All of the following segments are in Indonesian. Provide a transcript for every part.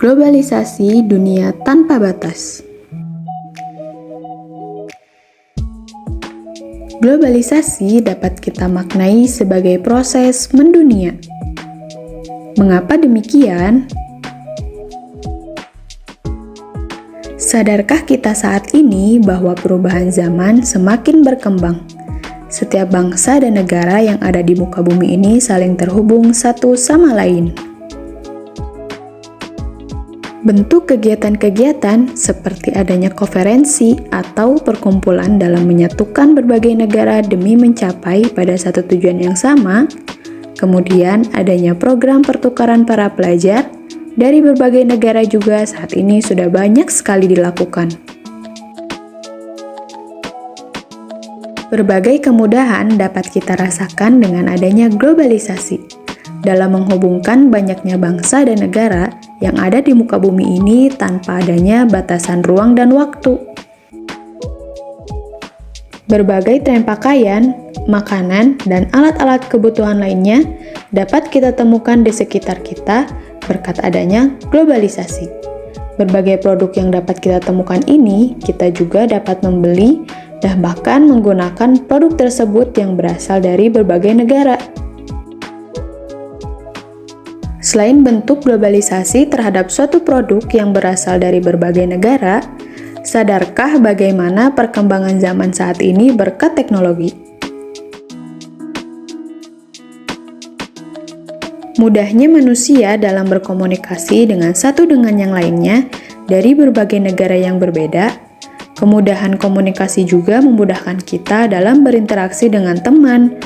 Globalisasi dunia tanpa batas. Globalisasi dapat kita maknai sebagai proses mendunia. Mengapa demikian? Sadarkah kita saat ini bahwa perubahan zaman semakin berkembang? Setiap bangsa dan negara yang ada di muka bumi ini saling terhubung satu sama lain. Bentuk kegiatan-kegiatan seperti adanya konferensi atau perkumpulan dalam menyatukan berbagai negara demi mencapai pada satu tujuan yang sama. Kemudian adanya program pertukaran para pelajar dari berbagai negara juga saat ini sudah banyak sekali dilakukan. Berbagai kemudahan dapat kita rasakan dengan adanya globalisasi dalam menghubungkan banyaknya bangsa dan negara yang ada di muka bumi ini tanpa adanya batasan ruang dan waktu. Berbagai tren pakaian, makanan, dan alat-alat kebutuhan lainnya dapat kita temukan di sekitar kita berkat adanya globalisasi. Berbagai produk yang dapat kita temukan ini, kita juga dapat membeli dan bahkan menggunakan produk tersebut yang berasal dari berbagai negara. Selain bentuk globalisasi terhadap suatu produk yang berasal dari berbagai negara, sadarkah bagaimana perkembangan zaman saat ini berkat teknologi? Mudahnya manusia dalam berkomunikasi dengan satu dengan yang lainnya dari berbagai negara yang berbeda, kemudahan komunikasi juga memudahkan kita dalam berinteraksi dengan teman,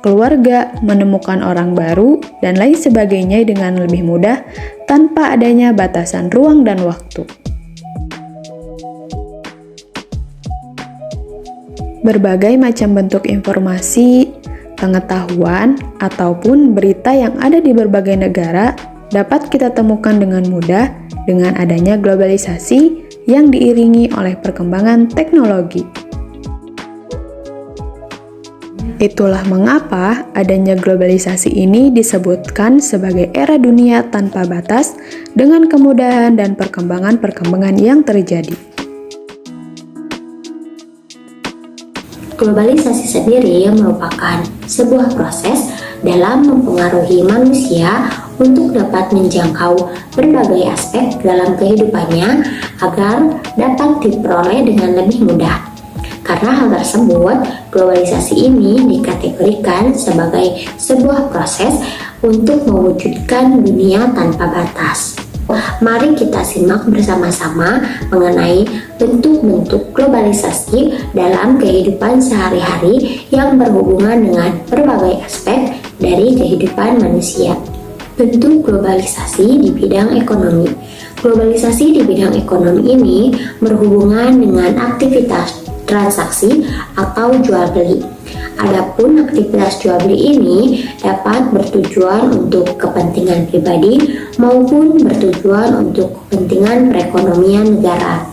keluarga, menemukan orang baru, dan lain sebagainya dengan lebih mudah tanpa adanya batasan ruang dan waktu. Berbagai macam bentuk informasi, pengetahuan, ataupun berita yang ada di berbagai negara dapat kita temukan dengan mudah dengan adanya globalisasi yang diiringi oleh perkembangan teknologi. Itulah mengapa adanya globalisasi ini disebutkan sebagai era dunia tanpa batas dengan kemudahan dan perkembangan-perkembangan yang terjadi. Globalisasi sendiri merupakan sebuah proses dalam mempengaruhi manusia untuk dapat menjangkau berbagai aspek dalam kehidupannya agar dapat diperoleh dengan lebih mudah. Karena hal tersebut, globalisasi ini dikategorikan sebagai sebuah proses untuk mewujudkan dunia tanpa batas. Mari kita simak bersama-sama mengenai bentuk-bentuk globalisasi dalam kehidupan sehari-hari yang berhubungan dengan berbagai aspek dari kehidupan manusia. Bentuk globalisasi di bidang ekonomi. Globalisasi di bidang ekonomi ini berhubungan dengan aktivitas transaksi atau jual beli. Adapun aktivitas jual beli ini dapat bertujuan untuk kepentingan pribadi maupun bertujuan untuk kepentingan perekonomian negara.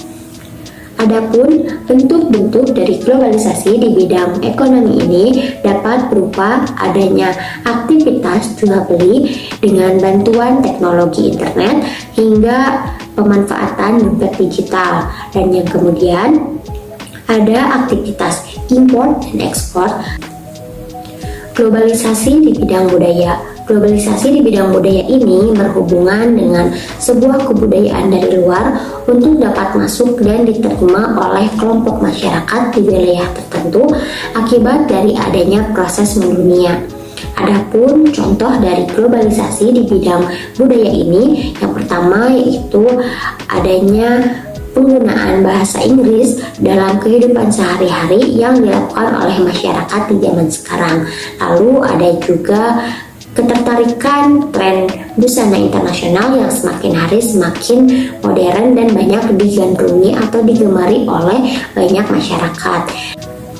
Adapun bentuk-bentuk dari globalisasi di bidang ekonomi ini dapat berupa adanya aktivitas jual beli dengan bantuan teknologi internet hingga pemanfaatan dompet digital, dan yang kemudian ada aktivitas impor dan ekspor. Globalisasi di bidang budaya. Globalisasi di bidang budaya ini berhubungan dengan sebuah kebudayaan dari luar untuk dapat masuk dan diterima oleh kelompok masyarakat di wilayah tertentu akibat dari adanya proses mendunia. Adapun contoh dari globalisasi di bidang budaya ini, yang pertama yaitu adanya penggunaan bahasa Inggris dalam kehidupan sehari-hari yang dilakukan oleh masyarakat di zaman sekarang. Lalu ada juga ketertarikan tren busana internasional yang semakin hari semakin modern dan banyak digandrungi atau digemari oleh banyak masyarakat.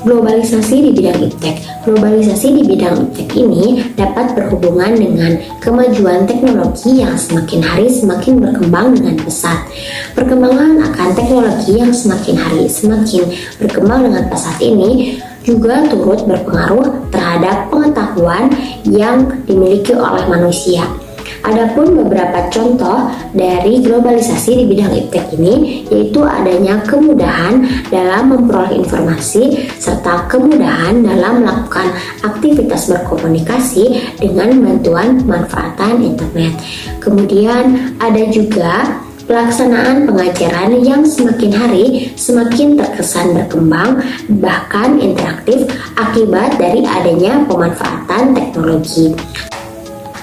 Globalisasi di bidang iptek. Globalisasi di bidang iptek ini dapat berhubungan dengan kemajuan teknologi yang semakin hari semakin berkembang dengan pesat. Perkembangan akan teknologi yang semakin hari semakin berkembang dengan pesat ini juga turut berpengaruh terhadap pengetahuan yang dimiliki oleh manusia. Adapun beberapa contoh dari globalisasi di bidang iptek ini yaitu adanya kemudahan dalam memperoleh informasi serta kemudahan dalam melakukan aktivitas berkomunikasi dengan bantuan pemanfaatan internet. Kemudian ada juga pelaksanaan pengajaran yang semakin hari semakin terkesan berkembang bahkan interaktif akibat dari adanya pemanfaatan teknologi.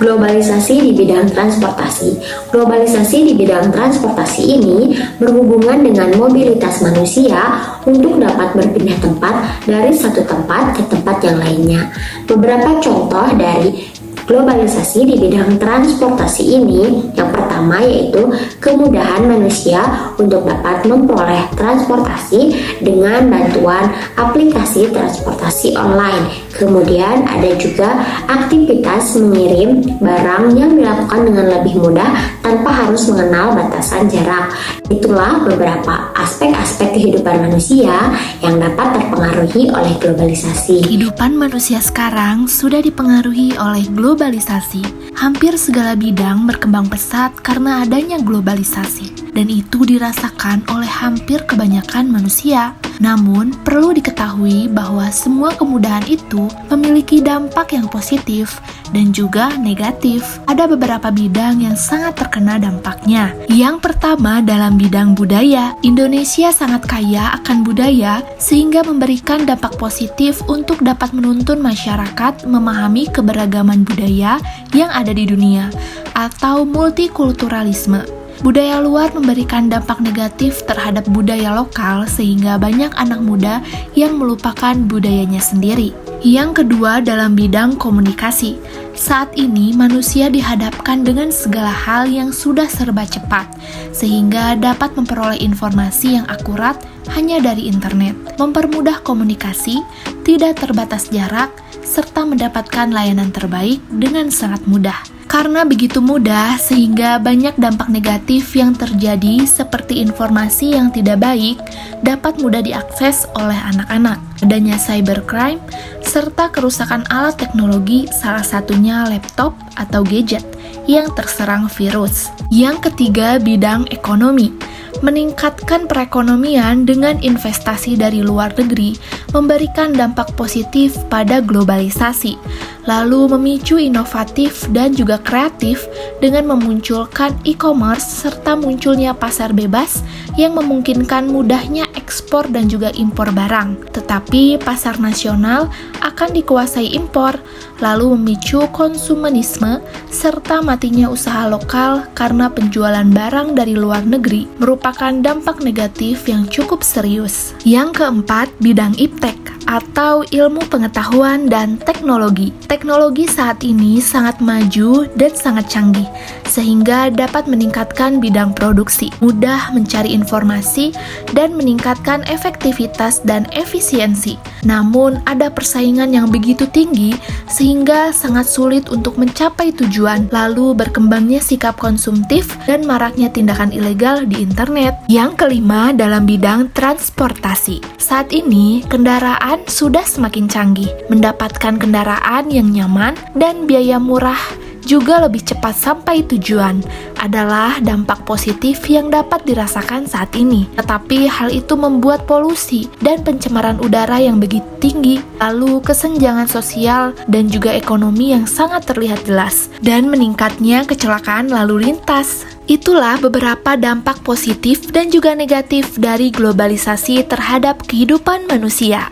Globalisasi di bidang transportasi. Globalisasi di bidang transportasi ini berhubungan dengan mobilitas manusia untuk dapat berpindah tempat dari satu tempat ke tempat yang lainnya. Beberapa contoh dari globalisasi di bidang transportasi ini, yang pertama yaitu kemudahan manusia untuk dapat memperoleh transportasi dengan bantuan aplikasi transportasi online. Kemudian ada juga aktivitas mengirim barang yang dilakukan dengan lebih mudah tanpa harus mengenal batasan jarak. Itulah beberapa aspek-aspek kehidupan manusia yang dapat terpengaruhi oleh globalisasi. Kehidupan manusia sekarang sudah dipengaruhi oleh globalisasi. Hampir segala bidang berkembang pesat karena adanya globalisasi, dan itu dirasakan oleh hampir kebanyakan manusia. Namun, perlu diketahui bahwa semua kemudahan itu memiliki dampak yang positif dan juga negatif. Ada beberapa bidang yang sangat terkena dampaknya. Yang pertama dalam bidang budaya. Indonesia sangat kaya akan budaya sehingga memberikan dampak positif untuk dapat menuntun masyarakat memahami keberagaman budaya yang ada di dunia atau multikulturalisme. Budaya luar memberikan dampak negatif terhadap budaya lokal sehingga banyak anak muda yang melupakan budayanya sendiri. Yang kedua dalam bidang komunikasi. Saat ini manusia dihadapkan dengan segala hal yang sudah serba cepat, sehingga dapat memperoleh informasi yang akurat hanya dari internet, mempermudah komunikasi, tidak terbatas jarak, serta mendapatkan layanan terbaik dengan sangat mudah. Karena begitu mudah, sehingga banyak dampak negatif yang terjadi seperti informasi yang tidak baik dapat mudah diakses oleh anak-anak. Adanya cybercrime, serta kerusakan alat teknologi, salah satunya laptop atau gadget yang terserang virus. Yang ketiga, bidang ekonomi. Meningkatkan perekonomian dengan investasi dari luar negeri memberikan dampak positif pada globalisasi, lalu memicu inovatif dan juga kreatif dengan memunculkan e-commerce serta munculnya pasar bebas yang memungkinkan mudahnya ekspor dan juga impor barang. Tetapi pasar nasional akan dikuasai impor, lalu memicu konsumenisme serta matinya usaha lokal karena penjualan barang dari luar negeri merupakan dampak negatif yang cukup serius. Yang keempat, bidang iptek atau ilmu pengetahuan dan teknologi. Teknologi saat ini sangat maju dan sangat canggih, sehingga dapat meningkatkan bidang produksi, mudah mencari informasi, dan meningkatkan efektivitas dan efisiensi. Namun, ada persaingan yang begitu tinggi, sehingga sangat sulit untuk mencapai tujuan, lalu berkembangnya sikap konsumtif dan maraknya tindakan ilegal di internet. Yang kelima, dalam bidang transportasi. Saat ini, kendaraan sudah semakin canggih. Mendapatkan kendaraan yang nyaman dan biaya murah juga lebih cepat sampai tujuan adalah dampak positif yang dapat dirasakan saat ini. Tetapi hal itu membuat polusi dan pencemaran udara yang begitu tinggi, lalu kesenjangan sosial dan juga ekonomi yang sangat terlihat jelas, dan meningkatnya kecelakaan lalu lintas. Itulah beberapa dampak positif dan juga negatif dari globalisasi terhadap kehidupan manusia.